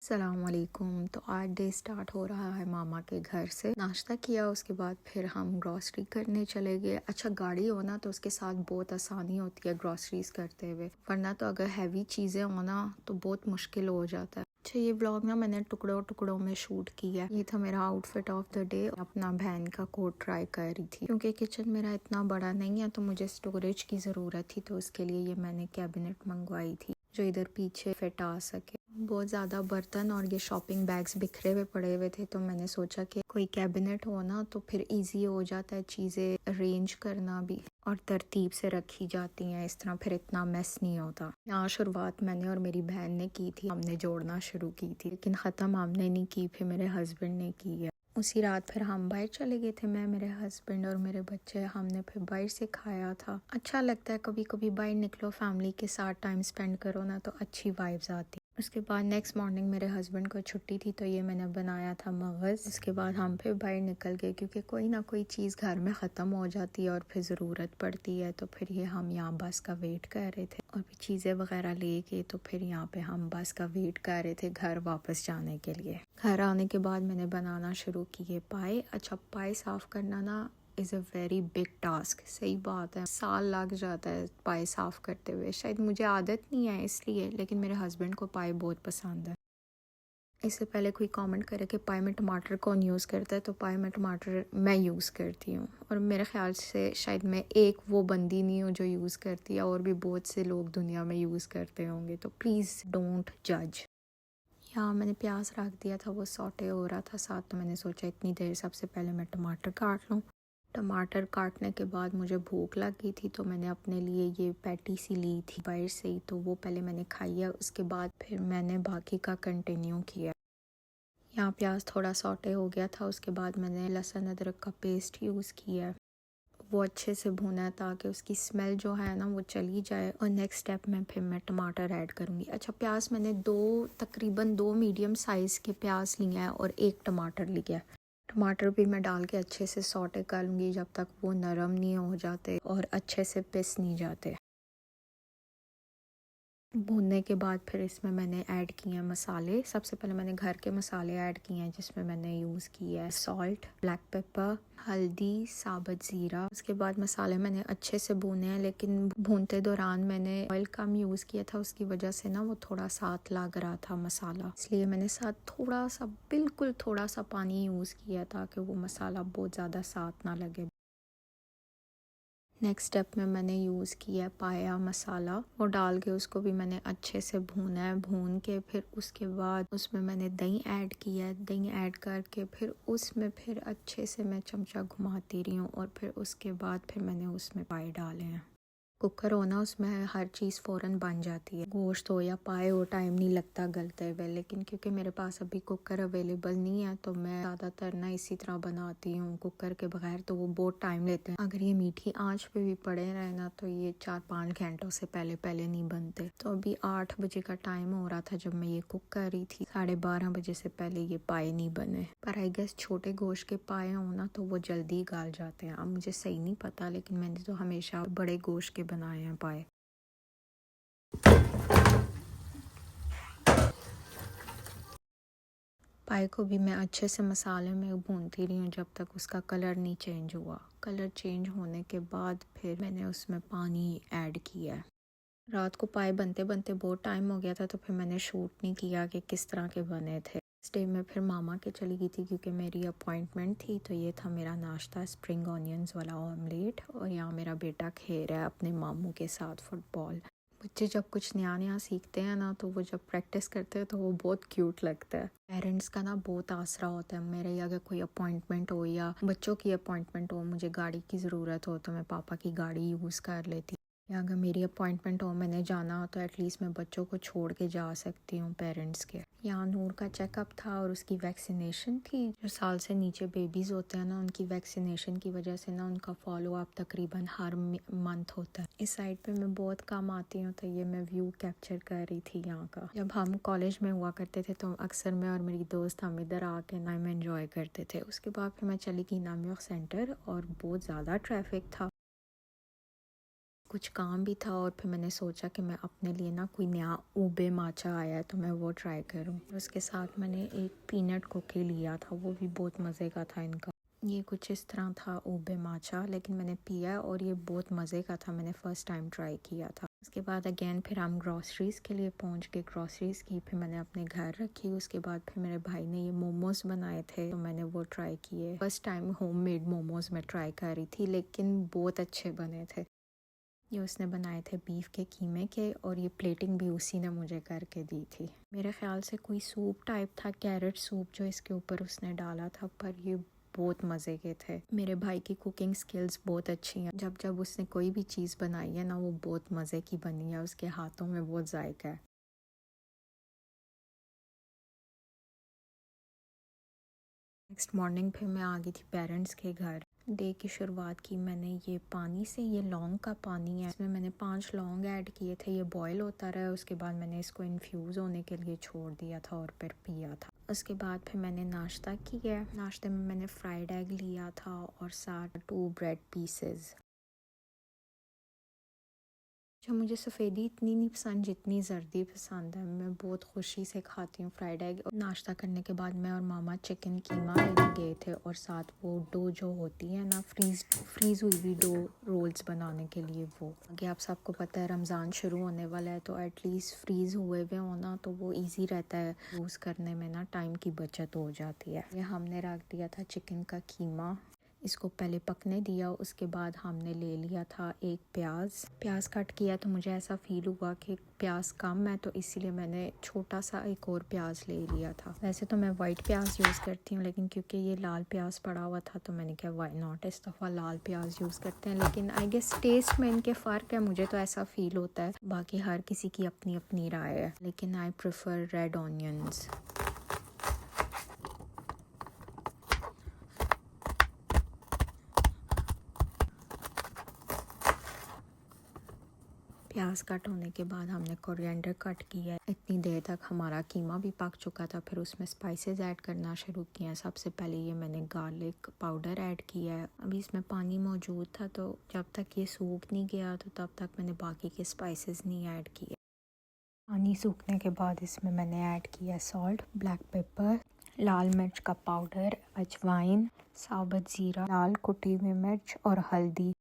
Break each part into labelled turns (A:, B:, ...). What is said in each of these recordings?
A: सलामकुम। तो आज डे स्टार्ट हो रहा है मामा के घर से। नाश्ता किया, उसके बाद फिर हम ग्रॉसरी करने चले गए। अच्छा, गाड़ी हो ना तो उसके साथ बहुत आसानी होती है ग्रॉसरीज करते हुए, वरना तो अगर हैवी चीज़ें हो ना तो बहुत मुश्किल हो जाता है। अच्छा, ये व्लॉग ना मैंने टुकड़ों टुकड़ों में शूट किया। ये था मेरा आउटफिट ऑफ द डे। अपना बहन का कोट ट्राई कर रही थी क्योंकि किचन मेरा इतना बड़ा नहीं है तो मुझे स्टोरेज की ज़रूरत थी, तो उसके लिए ये मैंने कैबिनेट मंगवाई थी जो इधर पीछे फिट आ सके। बहुत ज़्यादा बर्तन और ये शॉपिंग बैग्स बिखरे हुए पड़े हुए थे, तो मैंने सोचा कि कोई कैबिनेट हो ना तो फिर इजी हो जाता है, चीज़ें अरेंज करना भी और तरतीब से रखी जाती हैं, इस तरह फिर इतना मेस नहीं होता। यहाँ शुरुआत मैंने और मेरी बहन ने की थी, हमने जोड़ना शुरू की थी, लेकिन ख़त्म हमने नहीं की, फिर मेरे हस्बैंड ने की है। उसी रात फिर हम बाहर चले गए थे, मैं, मेरे हस्बैंड और मेरे बच्चे। हमने फिर बाहर से खाया था। अच्छा लगता है कभी कभी बाहर निकलो, फैमिली के साथ टाइम स्पेंड करो ना तो अच्छी वाइब्स आती। उसके बाद नेक्स्ट मॉर्निंग मेरे हस्बैंड को छुट्टी थी तो ये मैंने बनाया था मगज़। उसके बाद हम फिर बाहर निकल गए क्योंकि कोई ना कोई चीज़ घर में ख़त्म हो जाती है और फिर ज़रूरत पड़ती है, तो फिर ये हम यहाँ बस का वेट कर रहे थे और फिर चीज़ें वगैरह ले के तो फिर यहाँ पे हम बस का वेट कर रहे थे घर वापस जाने के लिए। घर आने के बाद मैंने बनाना शुरू किए पाए। अच्छा, पाए साफ़ करना ना is a very big task. सही बात है, साल लग जाता है पाए साफ़ करते हुए। शायद मुझे आदत नहीं है इसलिए, लेकिन मेरे हस्बैंड को पाए बहुत पसंद है। इससे पहले कोई कमेंट करे कि पाए में टमाटर कौन यूज़ करता है, तो पाए में टमाटर मैं यूज़ करती हूँ और मेरे ख्याल से शायद मैं एक वो बंदी नहीं हूँ जो यूज़ करती है, और भी बहुत से लोग दुनिया में यूज़ करते होंगे, तो प्लीज़ डोंट जज। यहाँ मैंने प्याज रख दिया था, वो सॉटे हो रहा था साथ, तो मैंने सोचा इतनी देर सबसे पहले मैं टमाटर काट लूँ। टमाटर काटने के बाद मुझे भूख लग गई थी तो मैंने अपने लिए ये पैटी सी ली थी बाहर से ही, तो वो पहले मैंने खाई है। उसके बाद फिर मैंने बाकी का कंटिन्यू किया। यहाँ प्याज थोड़ा सॉटे हो गया था, उसके बाद मैंने लहसुन अदरक का पेस्ट यूज़ किया है। वो अच्छे से भुना है ताकि उसकी स्मेल जो है ना वो चली जाए, और नेक्स्ट स्टेप में फिर मैं टमाटर ऐड करूँगी। अच्छा, प्याज मैंने तकरीबन दो मीडियम साइज़ के प्याज लिए हैं और एक टमाटर लिया है। टमाटर भी मैं डाल के अच्छे से सॉटे कर लूँगी जब तक वो नरम नहीं हो जाते और अच्छे से पिस नहीं जाते। भूनने के बाद फिर इसमें मैंने ऐड किए हैं मसाले। सबसे पहले मैंने घर के मसाले ऐड किए हैं जिसमें मैंने यूज़ किया है सॉल्ट, ब्लैक पेपर, हल्दी, साबुत ज़ीरा। उसके बाद मसाले मैंने अच्छे से भूने हैं, लेकिन भूनते दौरान मैंने ऑयल कम यूज़ किया था, उसकी वजह से ना वो थोड़ा साथ लग रहा था मसाला, इसलिए मैंने साथ थोड़ा सा, बिल्कुल थोड़ा सा पानी यूज़ किया ताकि वो मसाला बहुत ज़्यादा साथ ना लगे। नेक्स्ट स्टेप में मैंने यूज़ किया है पाया मसाला, वो डाल के उसको भी मैंने अच्छे से भूना है। भून के फिर उसके बाद उसमें मैंने दही ऐड किया है। दही ऐड करके फिर उसमें फिर अच्छे से मैं चमचा घुमाती रही हूँ और फिर उसके बाद फिर मैंने उसमें पाए डाले हैं। कुकर हो ना, उसमें हर चीज़ फ़ौरन बन जाती है, गोश्त हो या पाए हो, टाइम नहीं लगता गलते हुए। लेकिन क्योंकि मेरे पास अभी कुकर अवेलेबल नहीं है तो मैं ज़्यादातर ना इसी तरह बनाती हूँ कुकर के बगैर, तो वो बहुत टाइम लेते हैं। अगर ये मीठी आंच पे भी पड़े रहे ना तो ये 4-5 घंटों से पहले पहले नहीं बनते। तो अभी 8 बजे का टाइम हो रहा था जब मैं ये कुक कर रही थी, 12:30 बजे से पहले ये पाए नहीं बने। पर आई गेस छोटे गोश्त के पाए हो ना तो वो जल्दी गाल जाते हैं। अब मुझे सही नहीं पता, लेकिन मैंने तो हमेशा बड़े गोश्त के बनाए हैं पाए। पाए को भी मैं अच्छे से मसाले में भूनती रही हूँ जब तक उसका कलर नहीं चेंज हुआ। कलर चेंज होने के बाद फिर मैंने उसमें पानी ऐड किया है। रात को पाए बनते बनते बहुत टाइम हो गया था तो फिर मैंने शूट नहीं किया कि किस तरह के बने थे। इस डे में फिर मामा के चली गई थी क्योंकि मेरी अपॉइंटमेंट थी। तो ये था मेरा नाश्ता, स्प्रिंग ऑनियंस वाला ऑमलेट, और यहाँ मेरा बेटा खेल रहा है अपने मामू के साथ फुटबॉल। बच्चे जब कुछ नया नया सीखते हैं ना तो वो जब प्रैक्टिस करते हैं तो वो बहुत क्यूट लगता है। पेरेंट्स का ना बहुत आसरा होता है। मेरे अगर कोई अपॉइंटमेंट हो या बच्चों की अपॉइंटमेंट हो, मुझे गाड़ी की ज़रूरत हो तो मैं पापा की गाड़ी यूज़ कर लेती। या अगर मेरी अपॉइंटमेंट हो, मैंने जाना हो, तो एटलीस्ट मैं बच्चों को छोड़ के जा सकती हूँ पेरेंट्स के। यहाँ नूर का चेकअप था और उसकी वैक्सीनेशन थी। जो साल से नीचे बेबीज़ होते हैं ना, उनकी वैक्सीनेशन की वजह से ना उनका फॉलो अप तकरीबन हर मंथ होता है। इस साइड पे मैं बहुत कम आती हूँ तो ये मैं व्यू कैप्चर कर रही थी यहाँ का। जब हम कॉलेज में हुआ करते थे तो अक्सर मैं और मेरी दोस्त हम इधर आके टाइम एंजॉय करते थे। उसके बाद फिर मैं चली गई नामियोक सेंटर और बहुत ज़्यादा ट्रैफिक था। कुछ काम भी था और फिर मैंने सोचा कि मैं अपने लिए ना कोई नया ऊबे माचा आया है तो मैं वो ट्राई करूँ। उसके साथ मैंने एक पीनट कुकी लिया था, वो भी बहुत मज़े का था इनका। ये कुछ इस तरह था ऊबे माचा, लेकिन मैंने पिया और ये बहुत मज़े का था, मैंने फ़र्स्ट टाइम ट्राई किया था। उसके बाद अगेन फिर हम ग्रॉसरीज़ के लिए पहुंच के ग्रॉसरीज़ की, फिर मैंने अपने घर रखी। उसके बाद फिर मेरे भाई ने ये मोमोज़ बनाए थे तो मैंने वो ट्राई किए। फर्स्ट टाइम होममेड मोमोज़ मैं ट्राई कर रही थी, लेकिन बहुत अच्छे बने थे। ये उसने बनाए थे बीफ के कीमे के और ये प्लेटिंग भी उसी ने मुझे करके दी थी। मेरे ख्याल से कोई सूप टाइप था, कैरेट सूप जो इसके ऊपर उसने डाला था, पर ये बहुत मज़े के थे। मेरे भाई की कुकिंग स्किल्स बहुत अच्छी हैं। जब जब उसने कोई भी चीज़ बनाई है ना, वो बहुत मज़े की बनी है, उसके हाथों में बहुत जायका है। नेक्स्ट मॉर्निंग फिर मैं आ गई थी पेरेंट्स के घर। डे की शुरुआत की मैंने ये पानी से, ये लौंग का पानी है, इसमें मैंने 5 लौंग ऐड किए थे। ये बॉयल होता रहा, उसके बाद मैंने इसको इन्फ्यूज़ होने के लिए छोड़ दिया था और फिर पिया था। उसके बाद फिर मैंने नाश्ता किया। नाश्ते में मैंने फ्राइड एग लिया था और साथ 2 ब्रेड पीसेस। जो मुझे सफ़ेदी इतनी नहीं पसंद जितनी जर्दी पसंद है। मैं बहुत खुशी से खाती हूँ फ्राइड एग। नाश्ता करने के बाद मैं और मामा चिकन कीमा लेने गए थे और साथ वो डो जो होती है ना, फ्रीज़ हुई हुई डो रोल्स बनाने के लिए। वो आगे आप सबको पता है रमज़ान शुरू होने वाला है, तो एटलीस्ट फ्रीज़ हुए हुए होना तो वो ईज़ी रहता है यूज़ करने में ना, टाइम की बचत हो जाती है। ये हमने रख दिया था चिकन का कीमा, इसको पहले पकने दिया। उसके बाद हमने ले लिया था एक प्याज कट किया। तो मुझे ऐसा फील हुआ कि प्याज कम है, तो इसीलिए मैंने छोटा सा एक और प्याज ले लिया था। वैसे तो मैं वाइट प्याज यूज़ करती हूँ, लेकिन क्योंकि ये लाल प्याज पड़ा हुआ था तो मैंने कहा वाई नॉट, इस दफ़ा लाल प्याज यूज़ करते हैं। लेकिन आई गेस टेस्ट में इनके फ़र्क है, मुझे तो ऐसा फील होता है। बाकी हर किसी की अपनी अपनी राय है, लेकिन आई प्रेफर रेड ऑनियंस। प्याज कट होने के बाद हमने कोरिएंडर कट किया। इतनी देर तक हमारा कीमा भी पक चुका था। फिर उसमें स्पाइसेस ऐड करना शुरू किया। सबसे पहले ये मैंने गार्लिक पाउडर ऐड किया है। अभी इसमें पानी मौजूद था, तो जब तक ये सूख नहीं गया तो तब तक मैंने बाकी के स्पाइसेस नहीं ऐड किए। पानी सूखने के बाद इसमें मैंने ऐड किया सॉल्ट, ब्लैक पेपर, लाल मिर्च का पाउडर, अजवाइन, साबुत ज़ीरा, लाल कुटी हुई मिर्च और हल्दी।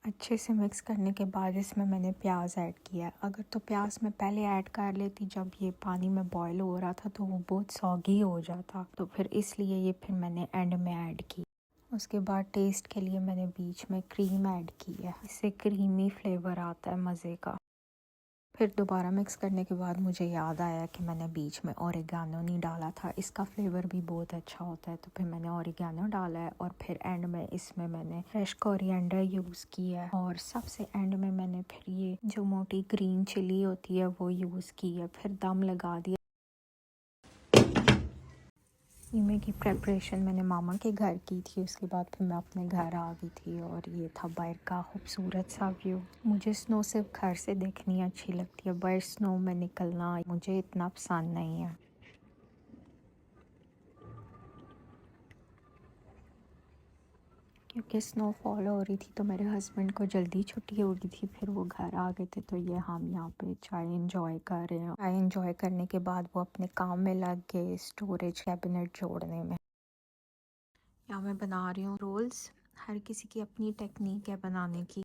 A: अच्छे से मिक्स करने के बाद इसमें मैंने प्याज ऐड किया। अगर तो प्याज मैं पहले ऐड कर लेती जब ये पानी में बॉईल हो रहा था, तो वो बहुत सॉगी हो जाता, तो फिर इसलिए ये फिर मैंने एंड में ऐड की। उसके बाद टेस्ट के लिए मैंने बीच में क्रीम ऐड की है, इससे क्रीमी फ्लेवर आता है मज़े का। फिर दोबारा मिक्स करने के बाद मुझे याद आया कि मैंने बीच में ओरिगानो नहीं डाला था, इसका फ्लेवर भी बहुत अच्छा होता है। तो फिर मैंने ओरिगानो डाला है और फिर एंड में इसमें मैंने फ्रेश कोरिएंडर यूज़ किया है और सबसे एंड में मैंने फिर ये जो मोटी ग्रीन चिली होती है वो यूज़ की है। फिर दम लगा दिया। कीमे की प्रेपरेशन मैंने मामा के घर की थी। उसके बाद फिर मैं अपने घर आ गई थी और ये था बाहर का खूबसूरत सा व्यू। मुझे स्नो सिर्फ घर से देखनी अच्छी लगती है, बाहर स्नो में निकलना मुझे इतना पसंद नहीं है। क्योंकि स्नोफॉल हो रही थी तो मेरे हस्बैंड को जल्दी छुट्टी हो गई थी, फिर वो घर आ गए थे। तो ये हम यहाँ पे चाय इंजॉय कर रहे हैं। चाय इंजॉय करने के बाद वो अपने काम में लग गए, स्टोरेज कैबिनेट जोड़ने में। यहाँ मैं बना रही हूँ रोल्स। हर किसी की अपनी टेक्निक है बनाने की,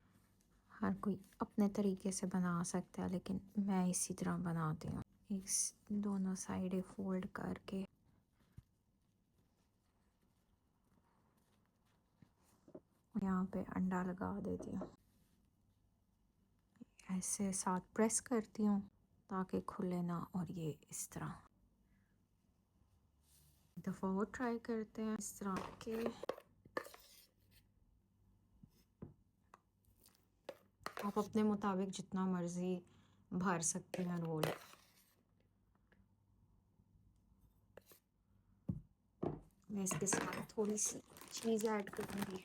A: हर कोई अपने तरीके से बना सकता है, लेकिन मैं इसी तरह बनाती हूँ। इस दोनों साइडें फोल्ड करके यहाँ पे अंडा लगा देती हूँ। ऐसे साथ प्रेस करती हूँ ताकि खुले ना, और ये इस तरह। एक दफ़ा और ट्राई करते हैं इस तरह के। आप अपने मुताबिक जितना मर्ज़ी भर सकते हैं रोल। मैं इसके साथ थोड़ी सी चीज़ ऐड करूँगी।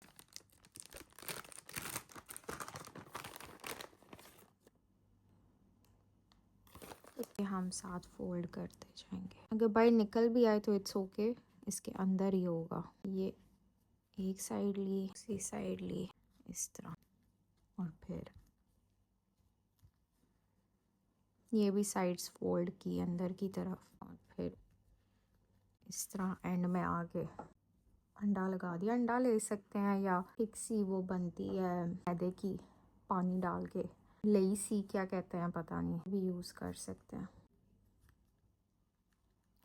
A: ये हम साथ फोल्ड करते जाएंगे। अगर बाहर निकल भी आए तो इट्स ओके, इसके अंदर ही होगा। ये एक साइड ली, दूसरी साइड ली इस तरह, और फिर ये भी साइड्स फोल्ड की अंदर की तरफ, और फिर इस तरह एंड में आके अंडा लगा दिया। अंडा ले सकते हैं या एक सी वो बनती है मैदे की, पानी डाल के, लई सी क्या कहते हैं पता नहीं, भी यूज़ कर सकते हैं।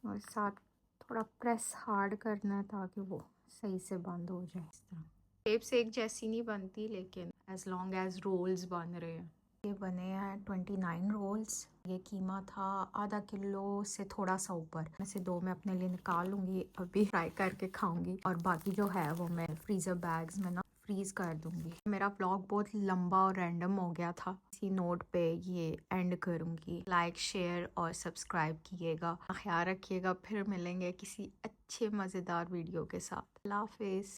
A: और साथ थोड़ा प्रेस हार्ड करना है ताकि वो सही से बंद हो जाए। इस तरह शेप्स एक जैसी नहीं बनती, लेकिन एज लॉन्ग एज रोल्स बन रहे हैं। ये बने हैं 29 रोल्स। ये कीमा था आधा किलो से थोड़ा सा ऊपर। मैं से 2 मैं अपने लिए निकाल लूँगी, अभी फ्राई करके खाऊंगी, और बाकी जो है वो मैं फ्रीज़र बैग्स में ना फ्रीज कर दूंगी। मेरा व्लॉग बहुत लंबा और रैंडम हो गया था, इसी नोट पे ये एंड करूंगी। लाइक, शेयर और सब्सक्राइब कीजिएगा। ख्याल रखिएगा, फिर मिलेंगे किसी अच्छे मज़ेदार वीडियो के साथ। अल्लाह हाफिज़।